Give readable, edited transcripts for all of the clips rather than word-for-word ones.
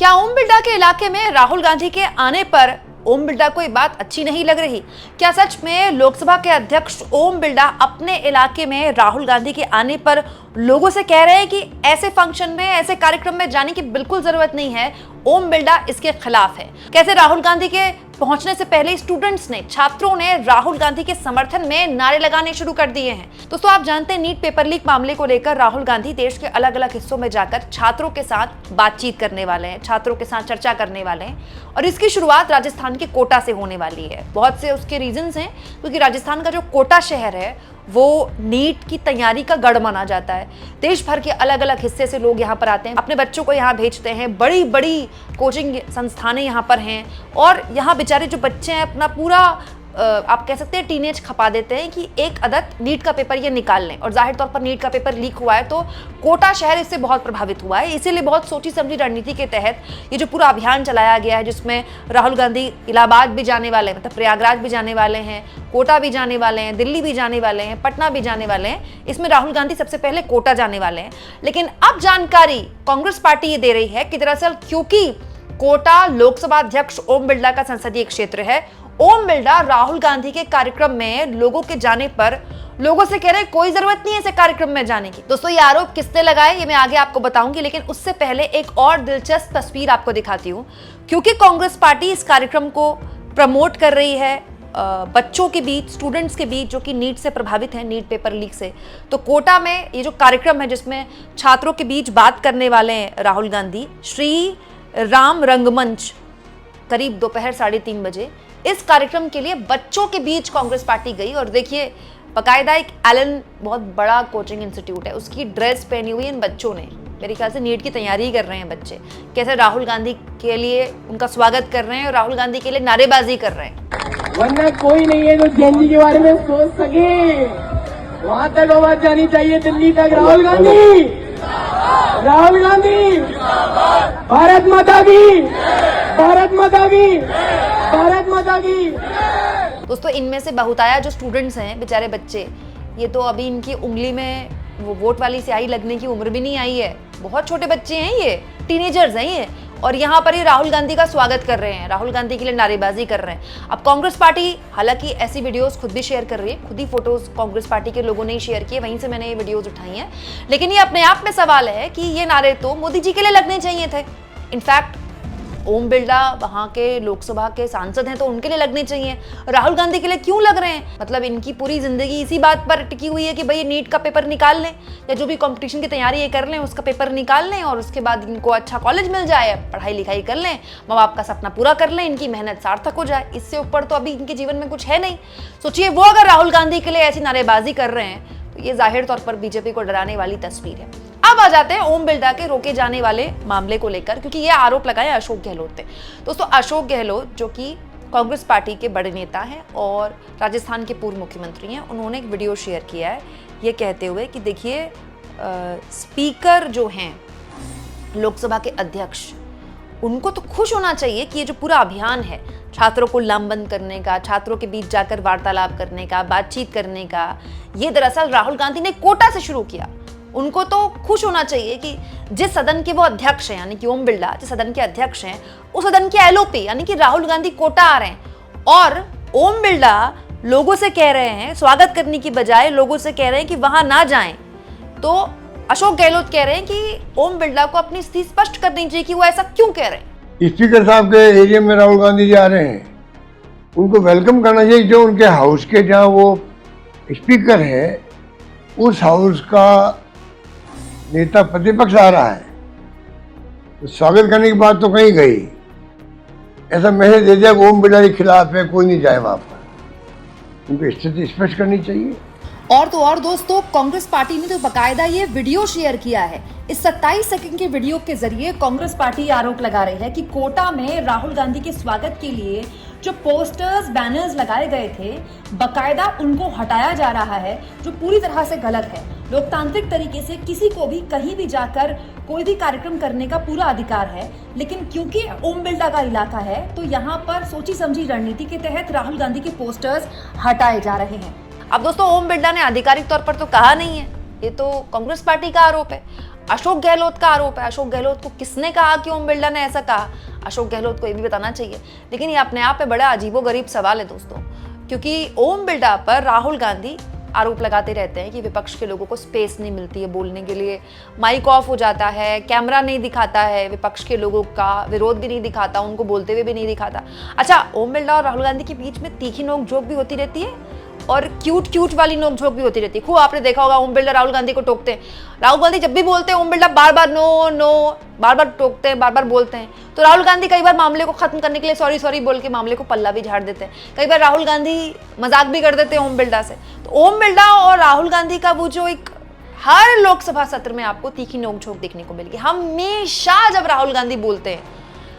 क्या ओम बिरला के इलाके में राहुल गांधी के आने पर ओम बिरला को ये बात अच्छी नहीं लग रही? क्या सच में लोकसभा के अध्यक्ष ओम बिरला अपने इलाके में राहुल गांधी के आने पर लोगों से कह रहे हैं कि ऐसे फंक्शन में, ऐसे कार्यक्रम में जाने की बिल्कुल जरूरत नहीं है, ओम बिरला इसके खिलाफ है? कैसे राहुल गांधी के पहुंचने से पहले स्टूडेंट्स ने, छात्रों ने राहुल गांधी के समर्थन में नारे लगाने शुरू कर दिए हैं। दोस्तों, आप जानते हैं नीट पेपर लीक मामले को लेकर राहुल गांधी देश के अलग अलग हिस्सों में जाकर छात्रों के साथ बातचीत करने वाले हैं, छात्रों के साथ चर्चा करने वाले हैं और इसकी शुरुआत राजस्थान के कोटा से होने वाली है। बहुत से उसके रीजंस हैं, क्योंकि राजस्थान का जो कोटा शहर है वो नीट की तैयारी का गढ़ माना जाता है। देश भर के अलग अलग हिस्से से लोग यहाँ पर आते हैं, अपने बच्चों को यहाँ भेजते हैं, बड़ी बड़ी कोचिंग संस्थानें यहाँ पर हैं और यहाँ बेचारे जो बच्चे हैं अपना पूरा आप कह सकते हैं टीनेज खपा देते हैं कि एक अदद नीट का पेपर ये निकाल लें। और जाहिर तौर पर नीट का पेपर लीक हुआ है तो कोटा शहर इससे बहुत प्रभावित हुआ है। इसीलिए बहुत सोची समझी रणनीति के तहत ये जो पूरा अभियान चलाया गया है, जिसमें राहुल गांधी इलाहाबाद भी जाने वाले हैं, मतलब प्रयागराज भी जाने वाले हैं, कोटा भी जाने वाले हैं, दिल्ली भी जाने वाले हैं, पटना भी जाने वाले हैं। इसमें राहुल गांधी सबसे पहले कोटा जाने वाले हैं। लेकिन अब जानकारी कांग्रेस पार्टी ये दे रही है कि दरअसल क्योंकि कोटा लोकसभा अध्यक्ष ओम बिरला का संसदीय क्षेत्र है, ओम बिरला राहुल गांधी के कार्यक्रम में लोगों के जाने पर लोगों से कह रहे हैं कोई जरूरत नहीं है ऐसे कार्यक्रम में जाने की। दोस्तों, ये आरोप किसने लगाए ये मैं आगे आपको बताऊंगी, लेकिन उससे पहले एक और दिलचस्प तस्वीर आपको दिखाती हूं। क्योंकि कांग्रेस पार्टी इस कार्यक्रम को प्रमोट कर रही है बच्चों के बीच, स्टूडेंट्स के बीच जो कि नीट से प्रभावित हैं, नीट पेपर लीक से, तो कोटा में ये जो कार्यक्रम है जिसमें छात्रों के बीच बात करने वाले हैं राहुल गांधी, श्री राम रंगमंच, करीब दोपहर 3:30 बजे इस कार्यक्रम के लिए बच्चों के बीच कांग्रेस पार्टी गई। और देखिए, बाकायदा एक एलन, बहुत बड़ा कोचिंग इंस्टीट्यूट है, उसकी ड्रेस पहनी हुई इन बच्चों ने, मेरे ख्याल से नीट की तैयारी कर रहे हैं बच्चे, कैसे राहुल गांधी के लिए उनका स्वागत कर रहे हैं और राहुल गांधी के लिए नारेबाजी कर रहे हैं। वरना कोई नहीं है जो जेएनजी के बारे में सोच सके। वहां तक आवाज जानी चाहिए, दिल्ली तक। राहुल गांधी, राहुल गांधी, भारत माता की, भारत माता की, भारत माता की। दोस्तों, इनमें से बहुताया जो स्टूडेंट्स हैं, बेचारे बच्चे, ये तो अभी इनकी उंगली में वो वोट वाली स्याही लगने की उम्र भी नहीं आई है, बहुत छोटे बच्चे हैं, ये टीनेजर्स हैं ये, और यहाँ पर ये राहुल गांधी का स्वागत कर रहे हैं, राहुल गांधी के लिए नारेबाजी कर रहे हैं। अब कांग्रेस पार्टी हालांकि ऐसी वीडियोस खुद भी शेयर कर रही है, खुद ही फोटोज कांग्रेस पार्टी के लोगों ने ही शेयर किए, वहीं से मैंने ये वीडियोस उठाई हैं। लेकिन ये अपने आप में सवाल है कि ये नारे तो मोदी जी के लिए लगने चाहिए थे। इनफैक्ट ओम बिरला वहां के लोकसभा के सांसद हैं तो उनके लिए लगने चाहिए, राहुल गांधी के लिए क्यों लग रहे हैं? मतलब इनकी पूरी जिंदगी इसी बात पर टिकी हुई है कि भाई नीट का पेपर निकाल लें या जो भी कंपटीशन की तैयारी ये कर लें, उसका पेपर निकाल लें और उसके बाद इनको अच्छा कॉलेज मिल जाए, पढ़ाई लिखाई कर लें, माँ बाप का सपना पूरा कर लें, इनकी मेहनत सार्थक हो जाए। इससे ऊपर तो अभी इनके जीवन में कुछ है नहीं। सोचिए, वो अगर राहुल गांधी के लिए ऐसी नारेबाजी कर रहे हैं तो ये जाहिर तौर पर बीजेपी को डराने वाली तस्वीर है। अब आ जाते हैं ओम बिरला के रोके जाने वाले मामले को लेकर, क्योंकि ये आरोप लगाए अशोक गहलोत ने। दोस्तों, अशोक गहलोत जो कि कांग्रेस पार्टी के बड़े नेता हैं और राजस्थान के पूर्व मुख्यमंत्री हैं, उन्होंने एक वीडियो शेयर किया है ये कहते हुए कि देखिए, स्पीकर जो हैं लोकसभा के अध्यक्ष, उनको तो खुश होना चाहिए कि ये जो पूरा अभियान है छात्रों को लामबंद करने का, छात्रों के बीच जाकर वार्तालाप करने का, बातचीत करने का, ये दरअसल राहुल गांधी ने कोटा से शुरू किया। उनको तो खुश होना चाहिए कि जिस सदन के वो अध्यक्ष हैं, यानी कि ओम बिरला जिस सदन के अध्यक्ष हैं, उस सदन के एलओपी यानी कि राहुल गांधी कोटा आ रहे हैं और ओम बिरला लोगों से कह रहे हैं, स्वागत करने की बजाय लोगों से कह रहे हैं कि वहां ना जाएं। तो अशोक गहलोत कह रहे हैं कि ओम बिरला को अपनी स्थिति स्पष्ट करनी चाहिए कि वो ऐसा क्यों कह रहे हैं। स्पीकर साहब के एरिया में राहुल गांधी जी आ रहे हैं, उनको वेलकम करना चाहिए। जो उनके हाउस के जहाँ वो स्पीकर है, उस हाउस का नेता प्रतिपक्ष आ रहा है, तो स्वागत करने की बात तो कहीं गई। ऐसा मैसेज दे दिया कि ओम बिरला के खिलाफ है, कोई नहीं जाए वहां पर। उनको स्थिति स्पष्ट करनी चाहिए। और तो और दोस्तों, कांग्रेस पार्टी ने तो बकायदा ये वीडियो शेयर किया है। इस 27 सेकंड के वीडियो के जरिए कांग्रेस पार्टी आरोप लगा रही है कि कोटा में राहुल गांधी के स्वागत के लिए जो पोस्टर्स, बैनर्स लगाए गए थे, बकायदा उनको हटाया जा रहा है, जो पूरी तरह से गलत है। लोकतांत्रिक तरीके से किसी को भी कहीं भी जाकर कोई भी कार्यक्रम करने का पूरा अधिकार है, लेकिन क्योंकि ओम बिरला का इलाका है तो यहाँ पर सोची समझी रणनीति के तहत राहुल गांधी के पोस्टर्स हटाए जा रहे हैं। अब दोस्तों, ओम बिरला ने आधिकारिक तौर पर तो कहा नहीं है, ये तो कांग्रेस पार्टी का आरोप है। अशोक गहलोत का आरोप है। अशोक गहलोत को किसने कहा कि ओम बिरला ने ऐसा कहा? अशोक गहलोत को ये भी बताना चाहिए। लेकिन ये अपने आप में बड़ा अजीबोगरीब सवाल है दोस्तों, क्योंकि ओम बिरला पर राहुल गांधी आरोप लगाते रहते हैं कि विपक्ष के लोगों को स्पेस नहीं मिलती है बोलने के लिए, माइक ऑफ हो जाता है, कैमरा नहीं दिखाता है, विपक्ष के लोगों का विरोध भी नहीं दिखाता, उनको बोलते हुए भी नहीं दिखाता। अच्छा, ओम बिरला और राहुल गांधी के बीच में तीखी नोक-झोंक भी होती रहती है और क्यूट वाली नोक-झोंक भी होती रहती है। खूब आपने देखा होगा, ओम बिरला राहुल गांधी को टोकते हैं। राहुल गांधी जब भी बोलते हैं, ओम बिरला बार-बार नो बार-बार टोकते हैं, बार-बार बोलते हैं। तो राहुल गांधी कई बार मामले को खत्म करने के लिए सॉरी बोल के मामले को पल्ला भी झाड़ देते हैं। कई बार राहुल गांधी मजाक भी कर देते हैं ओम बिरला से। तो ओम बिरला और राहुल गांधी का वो जो एक हर लोकसभा सत्र में आपको तीखी नोक-झोंक देखने को मिलेगी। हमेशा जब राहुल गांधी बोलते हैं,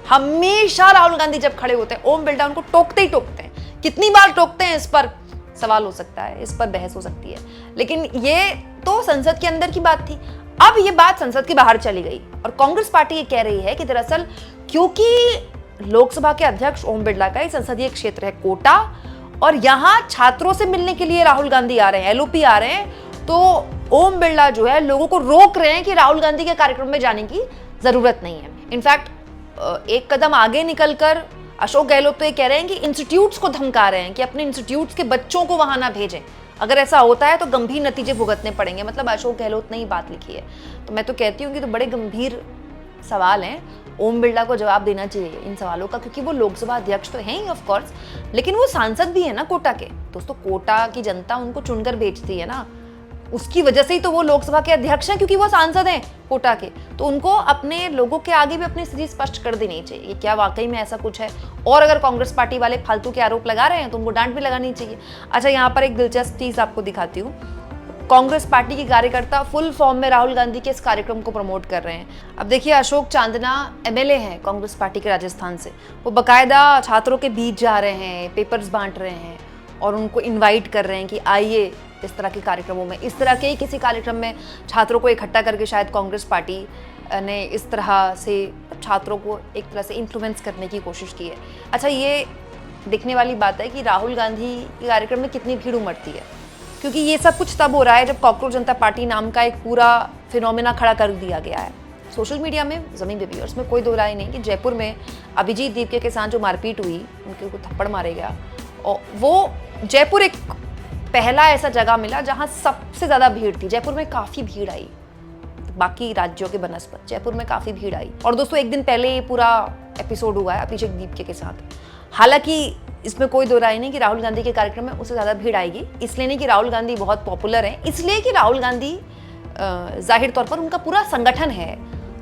हमेशा राहुल गांधी जब खड़े होते हैं, ओम बिरला उनको टोकते ही टोकते हैं। कितनी बार टोकते हैं इस पर सवाल हो सकता है, इस पर बहस हो सकती है, लेकिन ये तो संसद के अंदर की बात थी। अब ये बात संसद के बाहर चली गई और कांग्रेस पार्टी ये कह रही है कि दरअसल क्योंकि लोकसभा के अध्यक्ष ओम बिरला का संसदीय क्षेत्र है कोटा और यहाँ छात्रों से मिलने के लिए राहुल गांधी आ रहे हैं, एलओपी आ रहे हैं, तो ओम बिरला जो है लोगों को रोक रहे हैं कि राहुल गांधी के कार्यक्रम में जाने की जरूरत नहीं है। इनफैक्ट एक कदम आगे निकलकर अशोक गहलोत तो ये कह रहे हैं कि इंस्टीट्यूट्स को धमका रहे हैं कि अपने इंस्टीट्यूट्स के बच्चों को वहां ना भेजें। अगर ऐसा होता है तो गंभीर नतीजे भुगतने पड़ेंगे। मतलब अशोक गहलोत ने ही बात लिखी है। तो मैं तो कहती हूँ कि तो बड़े गंभीर सवाल हैं। ओम बिरला को जवाब देना चाहिए इन सवालों का, क्योंकि वो लोकसभा अध्यक्ष तो हैं ही ऑफ कोर्स, लेकिन वो सांसद भी है ना कोटा के। दोस्तों, कोटा की जनता उनको चुनकर भेजती है ना, उसकी वजह से ही तो वो लोकसभा के अध्यक्ष हैं, क्योंकि वो सांसद हैं कोटा के। तो उनको अपने लोगों के आगे भी अपनी स्थिति स्पष्ट कर देनी चाहिए, क्या वाकई में ऐसा कुछ है। और अगर कांग्रेस पार्टी वाले फालतू के आरोप लगा रहे हैं तो उनको डांट भी लगानी चाहिए। अच्छा, यहाँ पर एक दिलचस्प चीज आपको दिखाती हूँ। कांग्रेस पार्टी के कार्यकर्ता फुल फॉर्म में राहुल गांधी के इस कार्यक्रम को प्रमोट कर रहे हैं। अब देखिए, अशोक चांदना एमएलए हैं कांग्रेस पार्टी के राजस्थान से, वो बाकायदा छात्रों के बीच जा रहे हैं, पेपर्स बांट रहे हैं और उनको इन्वाइट कर रहे हैं कि आइए इस तरह के कार्यक्रमों में। इस तरह के ही किसी कार्यक्रम में छात्रों को इकट्ठा करके शायद कांग्रेस पार्टी ने इस तरह से छात्रों को एक तरह से इन्फ्लुएंस करने की कोशिश की है। अच्छा, ये देखने वाली बात है कि राहुल गांधी के कार्यक्रम में कितनी भीड़ उमड़ती है, क्योंकि ये सब कुछ तब हो रहा है जब कॉकरोच जनता पार्टी नाम का एक पूरा फिनोमेना खड़ा कर दिया गया है सोशल मीडिया में, ज़मीन पे भी। और इसमें कोई दो राय नहीं कि जयपुर में अभिजीत दीपके के साथ जो मारपीट हुई, उनके को थप्पड़ मारे गया, और वो जयपुर एक पहला ऐसा जगह मिला जहां सबसे ज़्यादा भीड़ थी। जयपुर में काफ़ी भीड़ आई, बाकी राज्यों के बनस्पत जयपुर में काफ़ी भीड़ आई। और दोस्तों, एक दिन पहले ये पूरा एपिसोड हुआ है अभिषेक दीपके के साथ। हालांकि इसमें कोई दो राय नहीं कि राहुल गांधी के कार्यक्रम में उससे ज़्यादा भीड़ आएगी। इसलिए नहीं कि राहुल गांधी बहुत पॉपुलर हैं, इसलिए कि राहुल गांधी जाहिर तौर पर उनका पूरा संगठन है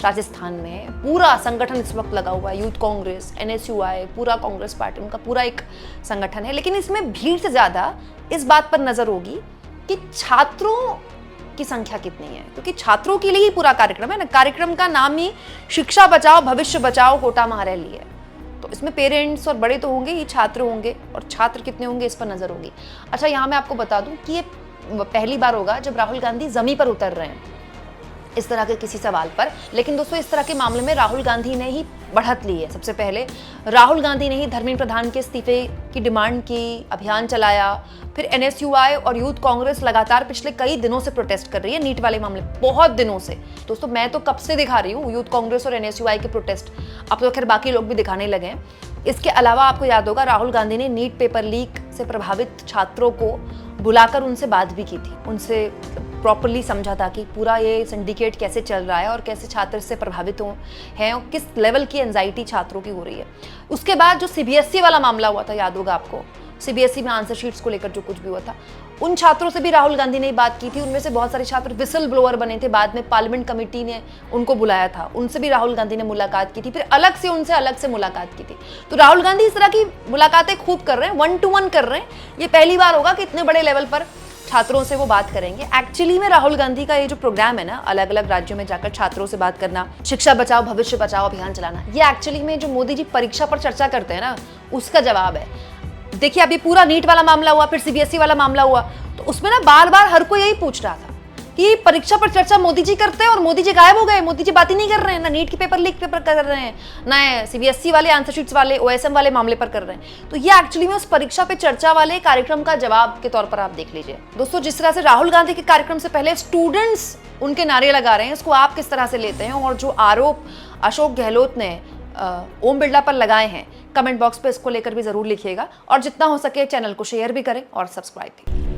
राजस्थान में, पूरा संगठन इस वक्त लगा हुआ है, यूथ कांग्रेस, एनएसयूआई, पूरा कांग्रेस पार्टी, उनका पूरा एक संगठन है। लेकिन इसमें भीड़ से ज़्यादा इस बात पर नज़र होगी कि छात्रों की संख्या कितनी है, क्योंकि छात्रों के लिए ही पूरा कार्यक्रम है ना। कार्यक्रम का नाम ही शिक्षा बचाओ भविष्य बचाओ कोटा महारैली है। तो इसमें पेरेंट्स और बड़े तो होंगे ही, छात्र होंगे, और छात्र कितने होंगे इस पर नजर होगी। अच्छा, यहाँ मैं आपको बता दूं कि ये पहली बार होगा जब राहुल गांधी जमीन पर उतर रहे हैं इस तरह के किसी सवाल पर। लेकिन दोस्तों, इस तरह के मामले में राहुल गांधी ने ही बढ़त ली है। सबसे पहले राहुल गांधी ने ही धर्मेंद्र प्रधान के इस्तीफे की डिमांड की, अभियान चलाया। फिर एनएसयूआई और यूथ कांग्रेस लगातार पिछले कई दिनों से प्रोटेस्ट कर रही है नीट वाले मामले, बहुत दिनों से। दोस्तों, मैं तो कब से दिखा रही हूँ यूथ कांग्रेस और एनएसयूआई के प्रोटेस्ट, अब तो खैर बाकी लोग भी दिखाने लगे हैं। इसके अलावा आपको याद होगा, राहुल गांधी ने नीट पेपर लीक से प्रभावित छात्रों को बुलाकर उनसे बात भी की थी, उनसे प्रॉपर्ली समझा था कि पूरा ये सिंडिकेट कैसे चल रहा है और कैसे छात्र इससे प्रभावित हैं और किस लेवल की एंजाइटी छात्रों की हो रही है। उसके बाद जो सीबीएसई वाला मामला हुआ था, याद होगा आपको, सीबीएसई में आंसर शीट्स को लेकर जो कुछ भी हुआ था, उन छात्रों से भी राहुल गांधी ने बात की थी। उनमें से बहुत सारे छात्र विसल ब्लोअर बने थे, बाद में पार्लियामेंट कमेटी ने उनको बुलाया था, उनसे भी राहुल गांधी ने मुलाकात की थी, फिर अलग से मुलाकात की थी। तो राहुल गांधी इस तरह की मुलाकातें खूब कर रहे हैं, 1-to-1 कर रहे हैं। ये पहली बार होगा कि इतने बड़े लेवल पर छात्रों से वो बात करेंगे। एक्चुअली में राहुल गांधी का ये जो प्रोग्राम है ना, अलग अलग राज्यों में जाकर छात्रों से बात करना, शिक्षा बचाओ भविष्य बचाओ अभियान चलाना, ये एक्चुअली में जो मोदी जी परीक्षा पर चर्चा करते हैं ना, उसका जवाब है। देखिए, अभी पूरा नीट वाला मामला हुआ, फिर सीबीएसई वाला मामला हुआ, तो उसमें ना बार बार हर कोई यही पूछ रहा था कि परीक्षा पर चर्चा मोदी जी करते हैं और मोदी जी गायब हो गए, मोदी जी बात ही नहीं कर रहे हैं, ना नीट के पेपर लीक पेपर कर रहे हैं, ना सीबीएसई वाले आंसर शीट्स वाले ओएसएम वाले मामले पर कर रहे हैं। तो ये एक्चुअली में उस परीक्षा पे चर्चा वाले कार्यक्रम का जवाब के तौर पर आप देख लीजिए। दोस्तों, जिस तरह से राहुल गांधी के कार्यक्रम से पहले स्टूडेंट्स उनके नारे लगा रहे हैं, इसको आप किस तरह से लेते हैं? और जो आरोप अशोक गहलोत ने ओम बिरला पर लगाए हैं, कमेंट बॉक्स पे इसको लेकर भी जरूर लिखिएगा और जितना हो सके चैनल को शेयर भी करें और सब्सक्राइब भी।